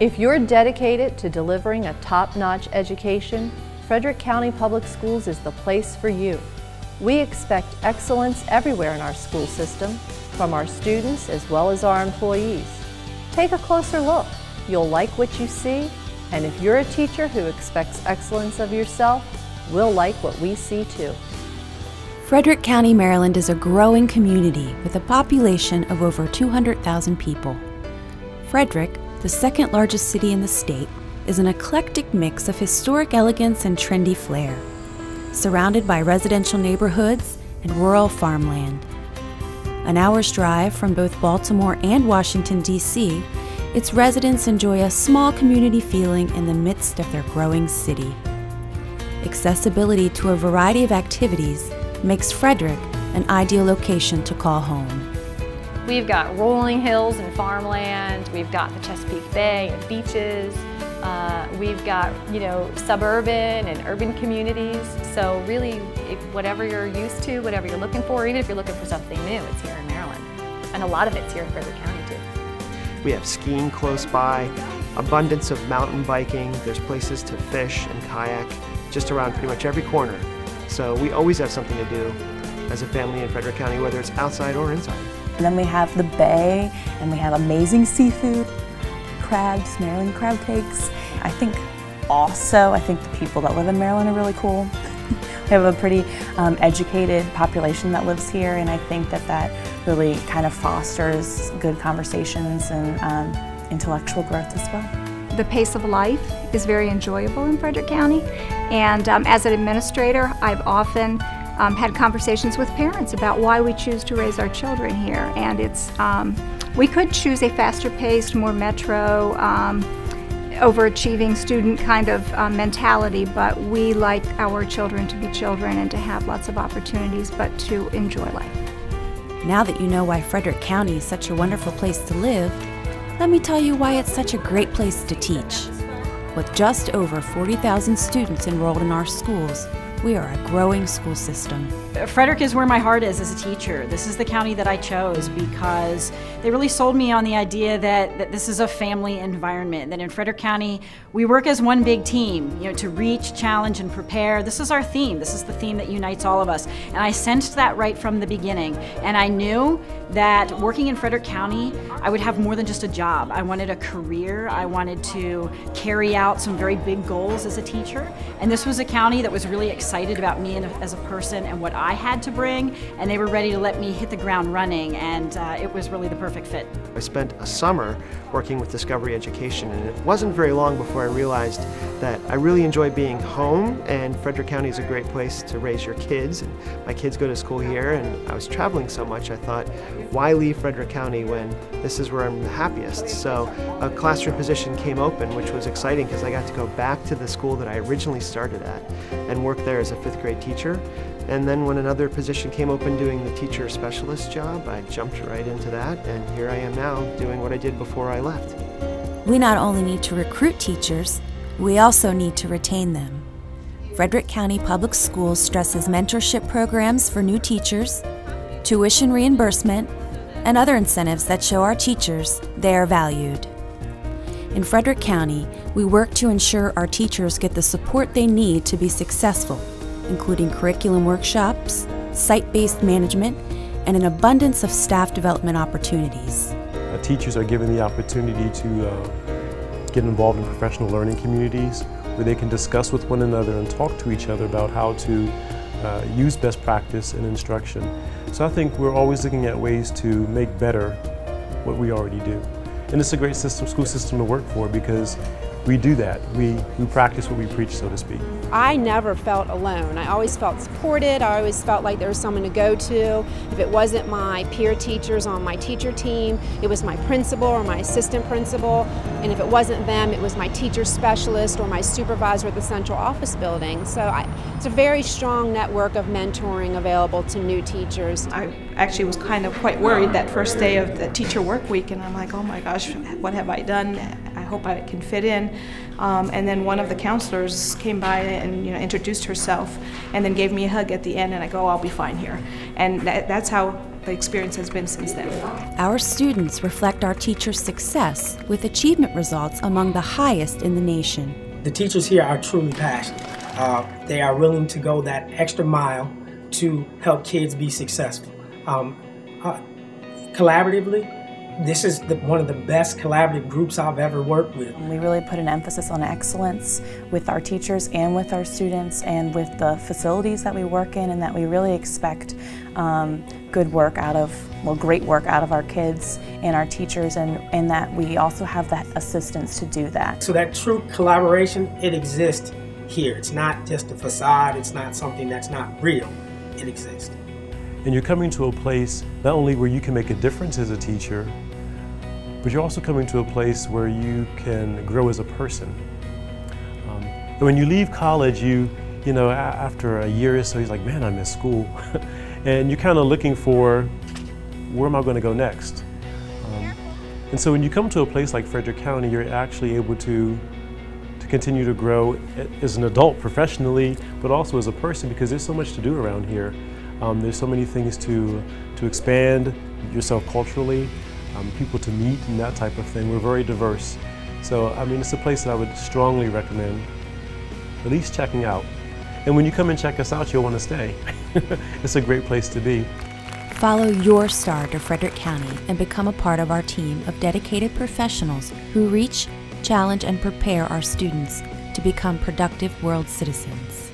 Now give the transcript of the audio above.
If you're dedicated to delivering a top-notch education, Frederick County Public Schools is the place for you. We expect excellence everywhere in our school system, from our students as well as our employees. Take a closer look. You'll like what you see, and if you're a teacher who expects excellence of yourself, we'll like what we see too. Frederick County, Maryland is a growing community with a population of over 200,000 people. Frederick, the second largest city in the state, is an eclectic mix of historic elegance and trendy flair, surrounded by residential neighborhoods and rural farmland. An hour's drive from both Baltimore and Washington, D.C., its residents enjoy a small community feeling in the midst of their growing city. Accessibility to a variety of activities makes Frederick an ideal location to call home. We've got rolling hills and farmland, we've got the Chesapeake Bay and beaches, we've got, suburban and urban communities. So really, whatever you're used to, whatever you're looking for, even if you're looking for something new, it's here in Maryland. And a lot of it's here in Frederick County too. We have skiing close by, abundance of mountain biking, there's places to fish and kayak just around pretty much every corner. So we always have something to do as a family in Frederick County, whether it's outside or inside. And then we have the bay, and we have amazing seafood, crabs, Maryland crab cakes. I think the people that live in Maryland are really cool. We have a pretty educated population that lives here, and I think that really kind of fosters good conversations and intellectual growth as well. The pace of life is very enjoyable in Frederick County, and as an administrator, I've often had conversations with parents about why we choose to raise our children here, and it's we could choose a faster paced, more metro, overachieving student kind of mentality, but we like our children to be children and to have lots of opportunities, but to enjoy life. Now that you know why Frederick County is such a wonderful place to live, let me tell you why it's such a great place to teach. With just over 40,000 students enrolled in our schools, we are a growing school system. Frederick is where my heart is as a teacher. This is the county that I chose because they really sold me on the idea that this is a family environment, that in Frederick County we work as one big team, to reach, challenge, and prepare. This is our theme. This is the theme that unites all of us. And I sensed that right from the beginning. And I knew that working in Frederick County, I would have more than just a job. I wanted a career. I wanted to carry out some very big goals as a teacher. And this was a county that was really excited about me as a person and what I had to bring, and they were ready to let me hit the ground running, and it was really the perfect fit. I spent a summer working with Discovery Education, and it wasn't very long before I realized that I really enjoy being home, and Frederick County is a great place to raise your kids, and my kids go to school here, and I was traveling so much I thought, why leave Frederick County when this is where I'm the happiest? So a classroom position came open, which was exciting because I got to go back to the school that I originally started at and work there as a 5th grade teacher. And then when another position came open doing the teacher specialist job, I jumped right into that, and here I am now doing what I did before I left. We not only need to recruit teachers, we also need to retain them. Frederick County Public Schools stresses mentorship programs for new teachers, tuition reimbursement, and other incentives that show our teachers they are valued. In Frederick County, we work to ensure our teachers get the support they need to be successful, including curriculum workshops, site-based management, and an abundance of staff development opportunities. Teachers are given the opportunity to get involved in professional learning communities where they can discuss with one another and talk to each other about how to use best practice in instruction. So I think we're always looking at ways to make better what we already do. And it's a great school system to work for because we do that. We practice what we preach, so to speak. I never felt alone. I always felt supported. I always felt like there was someone to go to. If it wasn't my peer teachers on my teacher team, it was my principal or my assistant principal. And if it wasn't them, it was my teacher specialist or my supervisor at the central office building. So it's a very strong network of mentoring available to new teachers. I actually was kind of quite worried that first day of the teacher work week, and I'm like, oh my gosh, what have I done? I hope I can fit in. And then one of the counselors came by and introduced herself and then gave me a hug at the end, and I go, I'll be fine here. And that's how the experience has been since then. Our students reflect our teachers' success with achievement results among the highest in the nation. The teachers here are truly passionate. They are willing to go that extra mile to help kids be successful. Collaboratively, this is one of the best collaborative groups I've ever worked with. We really put an emphasis on excellence with our teachers and with our students and with the facilities that we work in, and that we really expect good work out of, well, great work out of our kids and our teachers, and that we also have the assistance to do that. So that true collaboration, it exists here. It's not just a facade, it's not something that's not real, it exists. And you're coming to a place not only where you can make a difference as a teacher, but you're also coming to a place where you can grow as a person. And when you leave college, you know, after a year or so, you're like, man, I miss school. And you're kind of looking for, where am I going to go next? And so when you come to a place like Frederick County, you're actually able to continue to grow as an adult professionally, but also as a person, because there's so much to do around here. There's so many things to expand yourself culturally, people to meet and that type of thing. We're very diverse. So, I mean, it's a place that I would strongly recommend at least checking out. And when you come and check us out, you'll want to stay. It's a great place to be. Follow your star to Frederick County and become a part of our team of dedicated professionals who reach, challenge, and prepare our students to become productive world citizens.